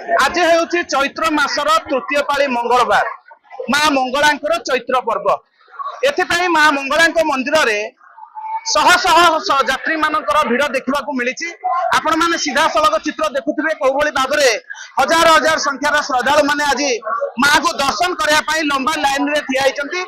आज हेउछि चैत्र मासर तृतीय पाली मंगलवार माँ मंगलांकर चैत्र पर्व एथिपाई माँ मंगलांक मंदिर रे शह शह यात्री मानकर भिड़ देखा मिली। आपण मैंने सीधा सड़क चित्र देखुवे कौ भाव में हजार हजार संख्यार श्रद्धालु मैंने आज माँ को दर्शन करने लंबा लाइन रे ठिया होती।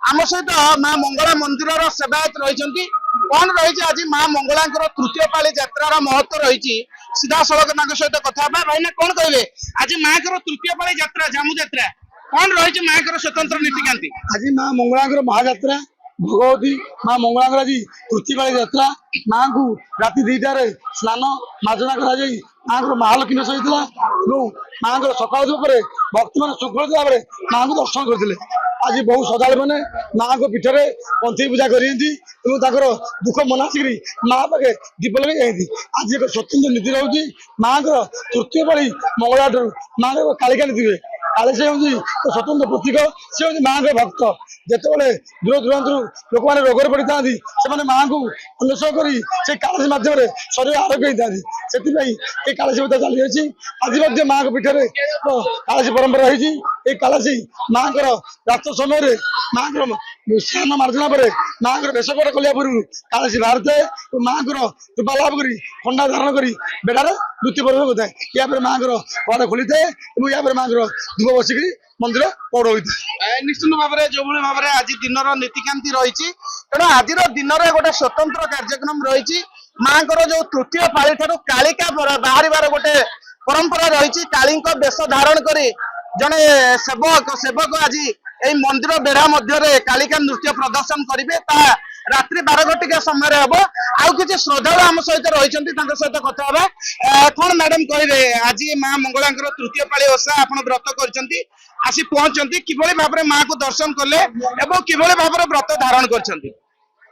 आम सहित माँ मंगला मंदिर सेवायत रही कौन रही आज माँ मंगलांकर तृतीय पाली यात्रार महत्व रही सीधा सड़क सहित कथा भाईना कौन कहे आज माँ को तृतीय पाली यात्रा जामु यात्रा कौन रही माँ को स्वतंत्र नीतिकांति आज माँ मंगलांकर महायात्रा भगवती माँ मंगलांकर आज तृतीय पाली यात्रा माँ को राति 2टार स्नान मार्जना कर माँ को महालक्ष्मी सही माँ को सकाल भक्त मान सुखल भाव में माँ को दर्शन करते। आज बहु श्रद्धा मैंने माँ को पीठ में पंथी पूजा कर दुख मनासिक माँ पाखे दीप लगे जाती। आज एक स्वतंत्र नीति रही माँ को तृतीय पाली मंगला ठार माँ को कालिका नीति हुए काले से हूँ स्वतंत्र प्रतीक सी हूँ माँ के भक्त जिते दूर दूरांत लोक मैंने रोग पड़ी था से माँ को अन्वेषण कर कालसी मध्यम शरीर आरोग्य होता से कालसी पूजा चली आज माँ को पीठ में कालसी परंपरा रही कालसी माँ को रात समय माँ को स्नान मार्जना पर माँ को वेशपट कलिया पूर्व कालसी बाहर माँ को रूपा लाभ कर खंडा धारण कर बेड़ार द्वितीय पर्व होता है। या माँ को कड़ा खोली था या माँ को धूप बसिक मंदिर पौड़ होता है। निश्चित भाव में जो भाव में आज दिन नीतिकांति रही तेणु आज दिन में गोटे स्वतंत्र कार्यक्रम रही माँ को जो तृतीय पाली ठार कालिका बाहर गोटे परंपरा रही काली वेश धारण कर जड़े सेवक आज यही मंदिर बेढ़ा मध्य कालिका नृत्य प्रदर्शन करेंगे रात्रि 12 घटिका समय हम आउ कि श्रद्धालु आम सहित रही सहित कथा कौन मैडम कहे आज माँ मंगलांकर तृतीय पाली ओषा आप व्रत कर आसी पहुंचती किभली भाव में माँ को दर्शन कले एवं किभली भाव में व्रत धारण कर।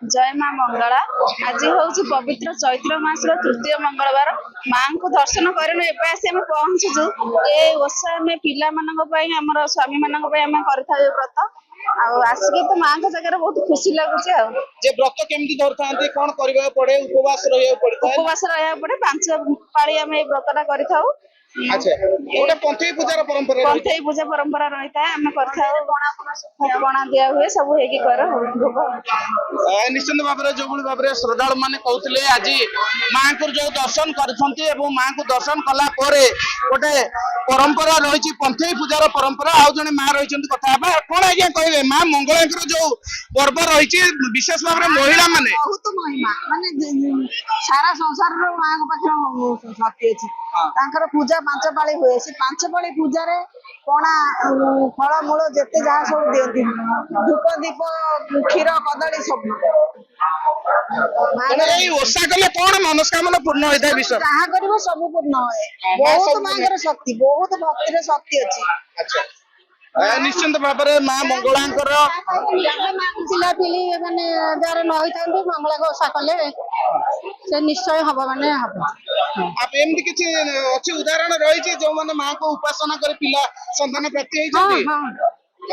जय माँ मंगला आज हूँ पवित्र चैत्र मास तृतीय मंगलवार माँ को दर्शन करने आम पहुंचु ये ओषा आम पिला स्वामी मान कर व्रत आसिक तो माँ का जगह बहुत खुशी लगुच व्रत केमती धरता कौन करने पड़े उपवास रहा पड़े 5 पाली आम व्रतटा कर अच्छा गोटे पंथई पूजा परंपरा रही है आम पणा दिया हुए सब भोग निश्चित भाव में जो भाव में श्रद्धालु मैंने कहते आज माँ को जो दर्शन कर माँ को दर्शन कला गोटे परंपरा रही पंथई पूजार परंपरा आउ जड़े माँ रही कथा कौन आज्ञा कहे माँ मंगलांकर जो पर्व रही विशेष भाव में महिला माने बहुत महिमा माने सारा संसार माँ पाखे शक्ति अच्छी पूजा 5 पाली हुए से 5 पाली पूजा पणा फल मूल जिते जहाँ सब दिखती धूप दीप क्षीर कदली सब ओषा कले कौन मनस्कामना पूर्ण होता है विश्वास जहाँ कर सब पूर्ण हुए बहुत माँ शक्ति बहुत भक्ति शक्ति अच्छी। निश्चिंत भाव में माँ मंगलांकर पिला पिली माने जार न होता मंगला को ओषा कले से निश्चय हम माने हम आप एमती किसी अच्छी उदाहरण रही जो माने माँ को उपासना कर पिला संतान प्राप्ति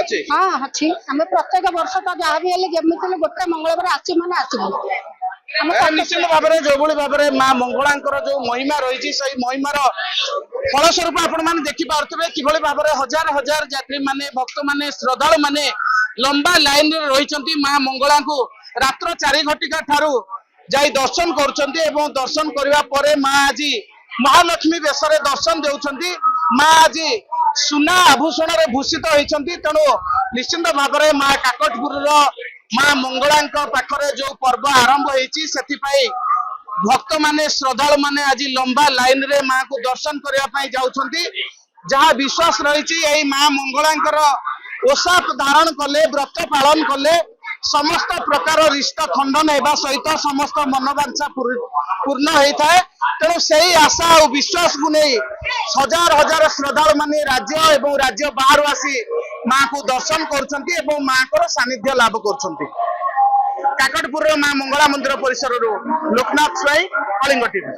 अच्छी हाँ अच्छी आम प्रत्येक वर्ष तो जहाँ भी जमी गोटे मंगलवार आसी माने आसू निश्चित भाव में जो भाव में माँ मंगलांकर जो महिमा रही से महिमार फलस्वरूप आपण मैंने देखिपे किभली भाव में हजार हजार यात्री माने भक्त माने श्रद्धालु माने लंबा लाइन रही माँ मंगला को रात्र 4 घटिका ठारू जाई दर्शन कर दर्शन करने माँ आज महालक्ष्मी वेश दर्शन देउछंती माँ आज सुना आभूषण भूषित होती तेणु निश्चिंत भाव में माँ काकटपुर माँ मंगला पाखरे जो पर्व आरंभ होती से भक्त माने श्रद्धालु माने आज लंबा लाइन रे माँ को दर्शन करने जाउछंती जहाँ विश्वास रही माँ मंगलांकर ओषा धारण कले व्रत पालन कले समस्त प्रकार रिष्ट खंडन होगा सहित समस्त मनोवांछा पूर्ण होता है। तेणु से आशा और विश्वास को नहीं हजार हजार श्रद्धालु माने राज्य एवं राज्य बाहर आसी माँ को दर्शन कर माँ को सानिध्य लाभ कर काकटपुर माँ मंगला मंदिर परिसर लोकनाथ स्वाई कलिंग टीवी।